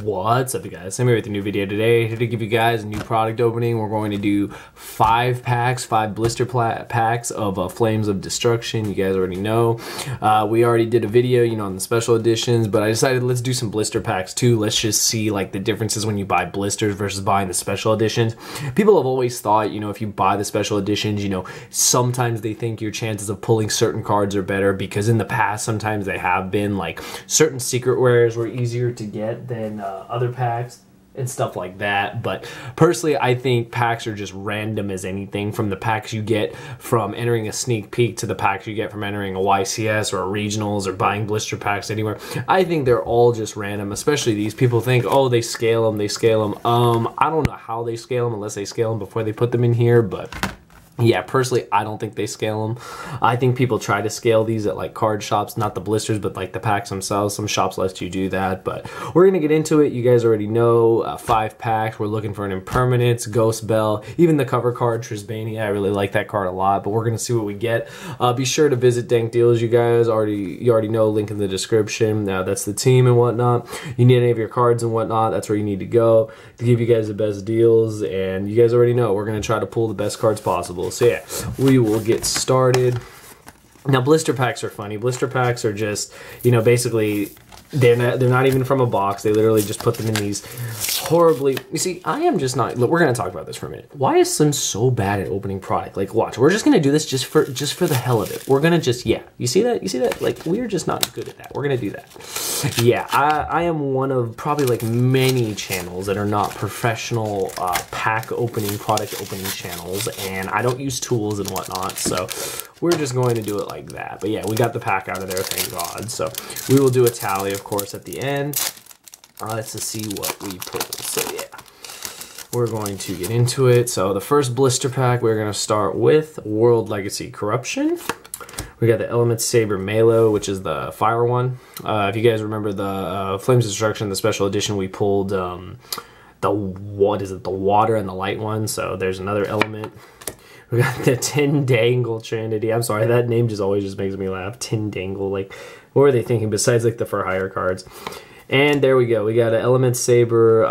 What's up, you guys? I'm here with a new video today. Here to give you guys a new product opening. We're going to do 5 blister packs of Flames of Destruction. You guys already know. We already did a video, you know, on the special editions, but I decided let's do some blister packs too. Let's just see like the differences when you buy blisters versus buying the special editions. People have always thought, you know, if you buy the special editions, you know, sometimes they think your chances of pulling certain cards are better because in the past, sometimes they have been like certain secret rares were easier to get than other packs and stuff like that. But personally, I think packs are just random as anything, from the packs you get from entering a sneak peek to the packs you get from entering a YCS or a regionals or buying blister packs anywhere. I think they're all just random, especially these. People think, oh, they scale them. I don't know how they scale them unless they scale them before they put them in here, but yeah, personally, I don't think they scale them. I think people try to scale these at like card shops, not the blisters, but like the packs themselves. Some shops let you do that, but we're gonna get into it. You guys already know, 5 packs. We're looking for an Impermanence, Ghost Bell, even the cover card, Trisbania. I really like that card a lot, but we're gonna see what we get. Be sure to visit Dank Deals, you guys. You already know, link in the description. That's the team and whatnot. You need any of your cards and whatnot, that's where you need to go to give you guys the best deals. And you guys already know, we're gonna try to pull the best cards possible. So yeah, we will get started. Now, blister packs are funny. Blister packs are just, you know, basically they're not even from a box. They literally just put them in these horribly. You see, I am just not. Look, we're gonna talk about this for a minute. Why is Slim so bad at opening product? Like, watch. We're just gonna do this just for the hell of it. We're gonna just, yeah. You see that? You see that? Like, we're just not good at that. We're gonna do that. Yeah, I am one of probably like many channels that are not professional pack opening, product opening channels, and I don't use tools and whatnot. So we're just going to do it like that. But yeah, we got the pack out of there, thank God. So we will do a tally, of course, at the end. Let's just see what we pulled. So yeah, we're going to get into it. So the first blister pack, we're going to start with World Legacy Corruption. We got the Element Saber Malo, which is the fire one. If you guys remember the Flames of Destruction, the special edition, we pulled the water and the light one. So there's another element. We got the Tindangle Trinity. I'm sorry, that name just always just makes me laugh. Tindangle, like, what were they thinking besides like the for hire cards? And there we go. We got an Element Saber,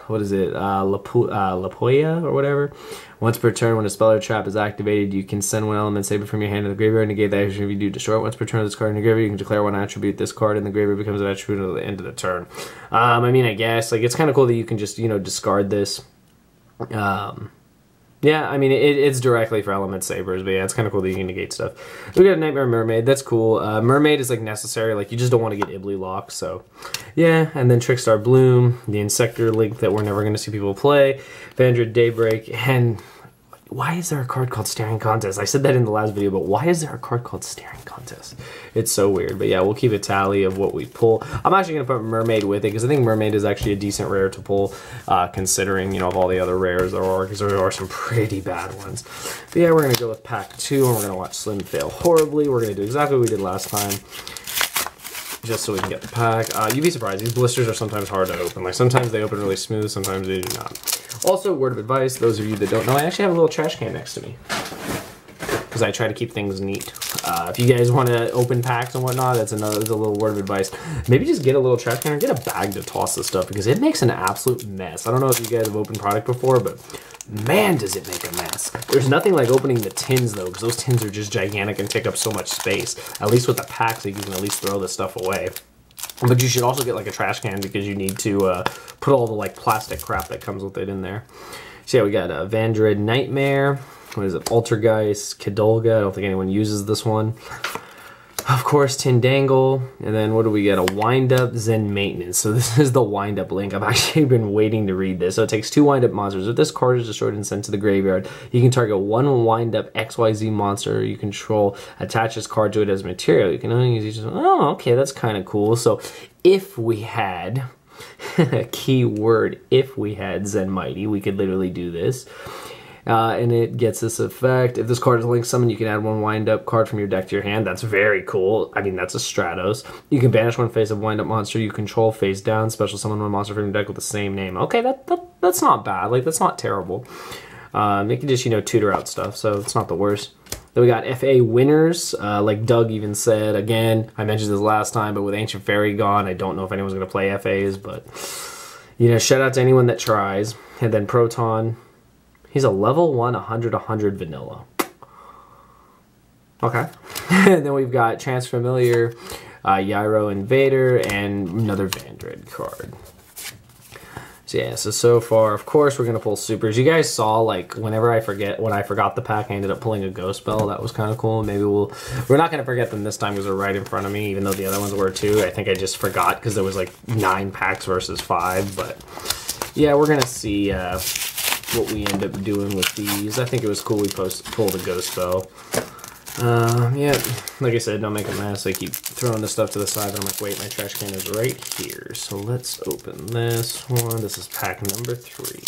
what is it? Lapoya or whatever. Once per turn, when a spell or trap is activated, you can send one Element Saber from your hand to the graveyard and negate the action if you do destroy it. Once per turn of this card in the graveyard, you can declare one attribute. This card in the graveyard becomes an attribute at the end of the turn. I mean, I guess, like, it's kind of cool that you can just, you know, discard this. Yeah, I mean, it's directly for Element Sabers, but yeah, it's kind of cool that you can negate stuff. We got a Nightmare Mermaid, that's cool. Mermaid is like necessary, like you just don't want to get Ibly locked, so yeah. And then Trickstar Bloom, the Insector Link that we're never going to see people play, Vandred Daybreak, and why is there a card called Staring Contest? I said that in the last video, but why is there a card called Staring Contest? It's so weird, but yeah, we'll keep a tally of what we pull. I'm actually going to put Mermaid with it, because I think Mermaid is actually a decent rare to pull, considering, you know, of all the other rares there are, because there are some pretty bad ones. But yeah, we're going to go with pack 2, and we're going to watch Slim fail horribly. We're going to do exactly what we did last time, just so we can get the pack. You'd be surprised, these blisters are sometimes hard to open. Like, sometimes they open really smooth, sometimes they do not. Also, word of advice, those of you that don't know, I actually have a little trash can next to me, because I try to keep things neat. If you guys want to open packs and whatnot, that's a little word of advice. Maybe just get a little trash can or get a bag to toss this stuff, because it makes an absolute mess. I don't know if you guys have opened product before, but man, does it make a mess. There's nothing like opening the tins, though, because those tins are just gigantic and take up so much space. At least with the packs, so you can at least throw this stuff away. But you should also get like a trash can, because you need to put all the like plastic crap that comes with it in there. So yeah, we got Vandred Nightmare. What is it? Altergeist, Kidolga. I don't think anyone uses this one. Of course, Tindangle. And then what do we get? A Wind-Up Zen Maintenance. So this is the Wind-Up link. I've actually been waiting to read this. So it takes 2 Wind-Up monsters. If this card is destroyed and sent to the graveyard, you can target 1 Wind-Up XYZ monster you control, attach this card to it as material. You can only use each. Oh, okay, that's kind of cool. So if we had, keyword, if we had Zen Mighty, we could literally do this. And it gets this effect. If this card is linked summon, you can add 1 wind-up card from your deck to your hand. That's very cool. I mean, that's a Stratos. You can banish 1 face of wind-up monster you control face down. Special summon 1 monster from your deck with the same name. Okay, that's not bad. Like, that's not terrible. They can just, you know, tutor out stuff, so it's not the worst. Then we got FA winners, like Doug even said. Again, I mentioned this last time, but with Ancient Fairy gone, I don't know if anyone's going to play FAs, but You know, shout out to anyone that tries. And then Proton. He's a level 1, 100 vanilla. Okay. And then we've got Chance Familiar, Gyro Invader, and another Vandred card. So yeah, so far, of course, we're going to pull supers. You guys saw, like, when I forgot the pack, I ended up pulling a Ghost Spell. That was kind of cool. Maybe we're not going to forget them this time because they're right in front of me, even though the other ones were too. I think I just forgot because there was like 9 packs versus 5. But yeah, we're going to see what we end up doing with these. I think it was cool we pulled a Ghost Spell. Yeah, like I said, don't make a mess. I keep throwing the stuff to the side, and I'm like, wait, my trash can is right here. So let's open this one. This is pack number 3.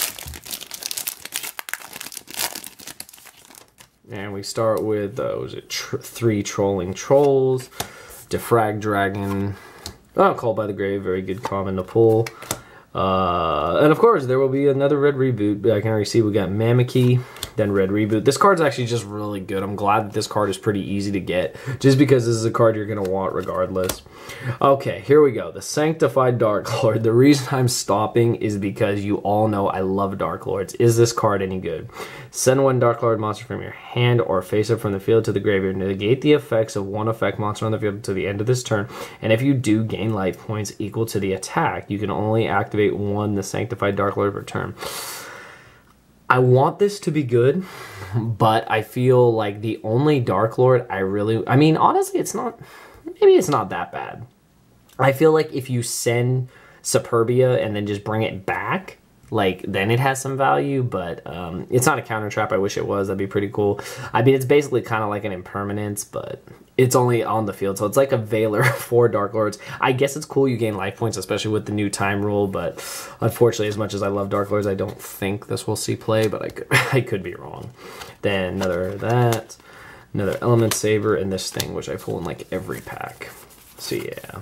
And we start with, was it 3 Trolling Trolls, Defrag Dragon, Called by the Grave, very good common to pull. And of course, there will be another red reboot. I can already see we got Mammoki, then red reboot. This card's actually just really good. I'm glad that this card is pretty easy to get, just because this is a card you're going to want regardless. Okay, here we go. The Sanctified Dark Lord. The reason I'm stopping is because you all know I love Dark Lords. Is this card any good? Send 1 Dark Lord monster from your hand or face it from the field to the graveyard. Negate the effects of 1 effect monster on the field to the end of this turn. And if you do, gain life points equal to the attack. You can only activate 1 the Sanctified Dark Lord per turn. I want this to be good, but I feel like the only Dark Lord I mean, honestly, maybe it's not that bad. I feel like if you send Superbia and then just bring it back, like, then it has some value, but it's not a counter trap. I wish it was. That'd be pretty cool. I mean, it's basically kind of like an Impermanence, but it's only on the field, so it's like a Veiler for Dark Lords. I guess it's cool you gain life points, especially with the new time rule, but unfortunately, as much as I love Dark Lords, I don't think this will see play, but I could be wrong. Then another Element Saber, and this thing, which I pull in like every pack. So yeah.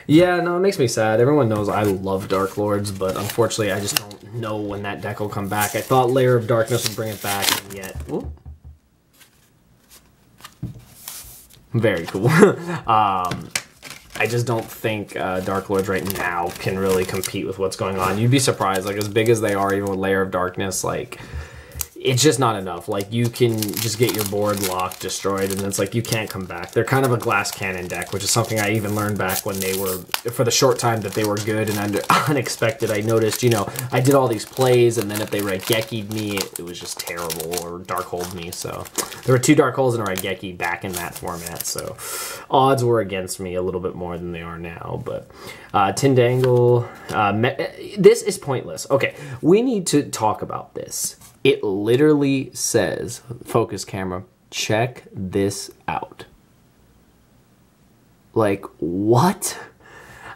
Yeah, no, it makes me sad. Everyone knows I love Dark Lords, but unfortunately, I just don't know when that deck will come back. I thought Lair of Darkness would bring it back, and yet... Whoop. Very cool. I just don't think Dark Lords right now can really compete with what's going on. You'd be surprised, like, as big as they are, even with Lair of Darkness, like... It's just not enough. Like, you can just get your board locked, destroyed, and it's like you can't come back. They're kind of a glass cannon deck, which is something I even learned back when they were, for the short time that they were good and unexpected. I noticed, you know, I did all these plays, and then if they Raigeki'd me, it was just terrible, or Darkhold me. So there were 2 Dark Holes and a Raigeki back in that format, so odds were against me a little bit more than they are now. But Tindangle, this is pointless. Okay, we need to talk about this. It literally says, focus camera, check this out. Like, what?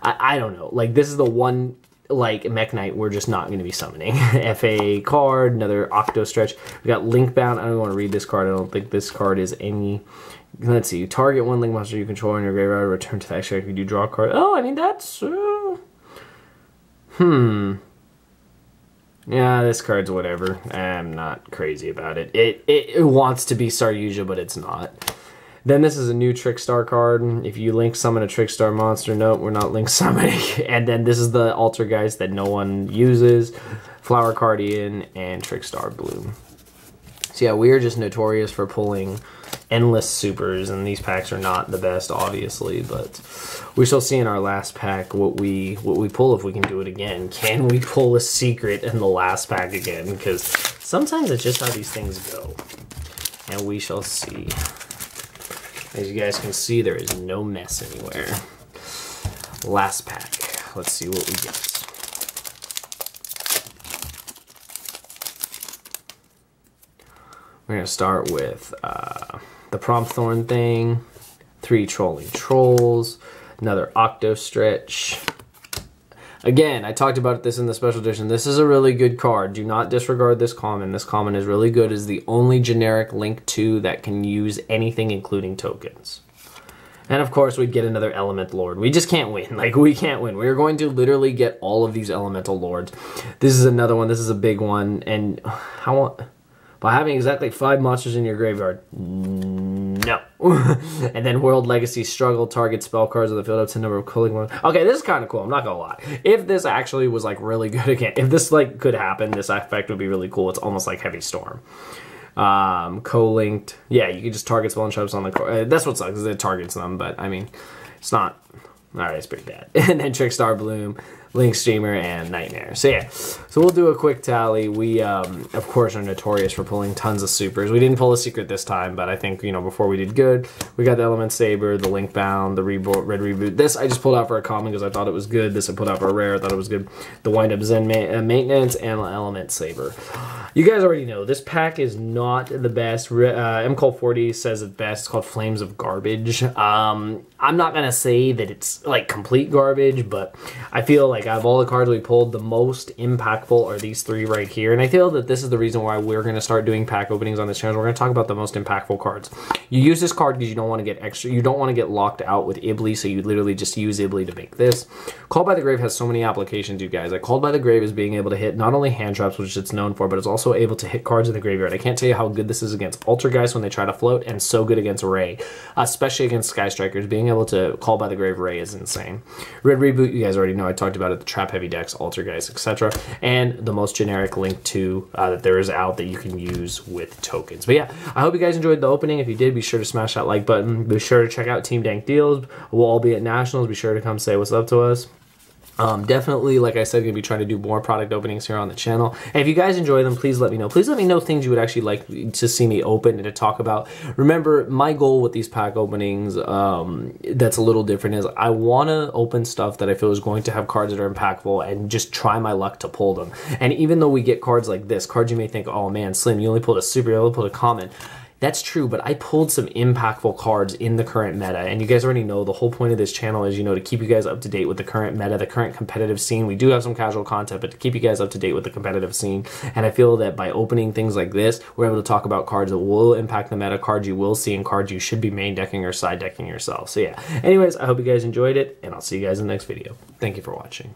I don't know. Like, this is the one, like, Mech Knight we're just not going to be summoning. FA card, another Octo Stretch. We got Linkbound. I don't want to read this card. I don't think this card is any... Let's see. You target 1 Link monster you control in your graveyard, return to the extra if you do draw a card. Oh, I mean, that's... Yeah, this card's whatever. I'm not crazy about it. It wants to be Saryuja, but it's not. Then this is a new Trickstar card. If you link summon a Trickstar monster, nope, we're not link summoning. And then this is the Altergeist that no one uses. Flower Guardian and Trickstar Bloom. So yeah, we are just notorious for pulling endless supers, and these packs are not the best, obviously, but we shall see in our last pack what we pull, if we can do it again. Can we pull a secret in the last pack again? Because sometimes it's just how these things go, and we shall see. As you guys can see, there is no mess anywhere. Last pack. Let's see what we get. We're going to start with the Prompt Thorn thing, 3 Trolling Trolls, another Octo Stretch. Again, I talked about this in the special edition. This is a really good card. Do not disregard this common. This common is really good. It's the only generic Link 2 that can use anything, including tokens. And of course, we'd get another Element Lord. We just can't win. Like, we can't win. We're going to literally get all of these Elemental Lords. This is another one. This is a big one. And by having exactly 5 monsters in your graveyard, nope. No. And then World Legacy Struggle, target spell cards on the field up to number of cooling ones. Okay, this is kind of cool, I'm not gonna lie. If this actually was like really good again, if this like could happen, this effect would be really cool. It's almost like Heavy Storm. Co-linked. Yeah, you can just target spell and traps on the card. That's what sucks, is it targets them, but I mean, it's not. Alright, it's pretty bad. And then Trickstar Bloom, Link Streamer, and Nightmare. So yeah, so we'll do a quick tally. We, of course, are notorious for pulling tons of supers. We didn't pull a secret this time, but I think, you know, before we did good. We got the Element Saber, the Link Bound, the Red Reboot. This I just pulled out for a common because I thought it was good. This I pulled out for a rare, I thought it was good. The Wind Up Zen Maintenance, and Element Saber. You guys already know, this pack is not the best. MCall40 says it best. It's called Flames of Garbage. I'm not going to say that it's, like, complete garbage, but I feel like out of all the cards we pulled, the most impactful are these three right here. And I feel that this is the reason why we're going to start doing pack openings on this channel. We're going to talk about the most impactful cards. You use this card because you don't want to get extra, you don't want to get locked out with Ibly, so you literally just use Ibly to make this. Called by the Grave has so many applications, you guys. Like, Called by the Grave is being able to hit not only hand traps, which it's known for, but it's also able to hit cards in the graveyard. I can't tell you how good this is against Altergeist when they try to float, and so good against Ray, especially against Sky Strikers. Being able to Call by the Grave Ray is insane. Red Reboot, you guys already know, I talked about it, the trap heavy decks, Altergeist, etc. And the most generic Link 2 that there is out that you can use with tokens. But yeah, I hope you guys enjoyed the opening. If you did, be sure to smash that like button. Be sure to check out Team Dank Deals. We'll all be at Nationals. Be sure to come say what's up to us. Definitely, like I said, going to be trying to do more product openings here on the channel. And if you guys enjoy them, please let me know. Please let me know things you would actually like to see me open and to talk about. Remember, my goal with these pack openings that's a little different is I want to open stuff that I feel is going to have cards that are impactful and just try my luck to pull them. And even though we get cards like this, cards you may think, oh man, Slim, you only pulled a super, you only pulled a common. That's true, but I pulled some impactful cards in the current meta, and you guys already know the whole point of this channel is, you know, to keep you guys up to date with the current meta, the current competitive scene. We do have some casual content, but to keep you guys up to date with the competitive scene. And I feel that by opening things like this, we're able to talk about cards that will impact the meta, cards you will see, and cards you should be main decking or side decking yourself. So yeah, anyways, I hope you guys enjoyed it, and I'll see you guys in the next video. Thank you for watching.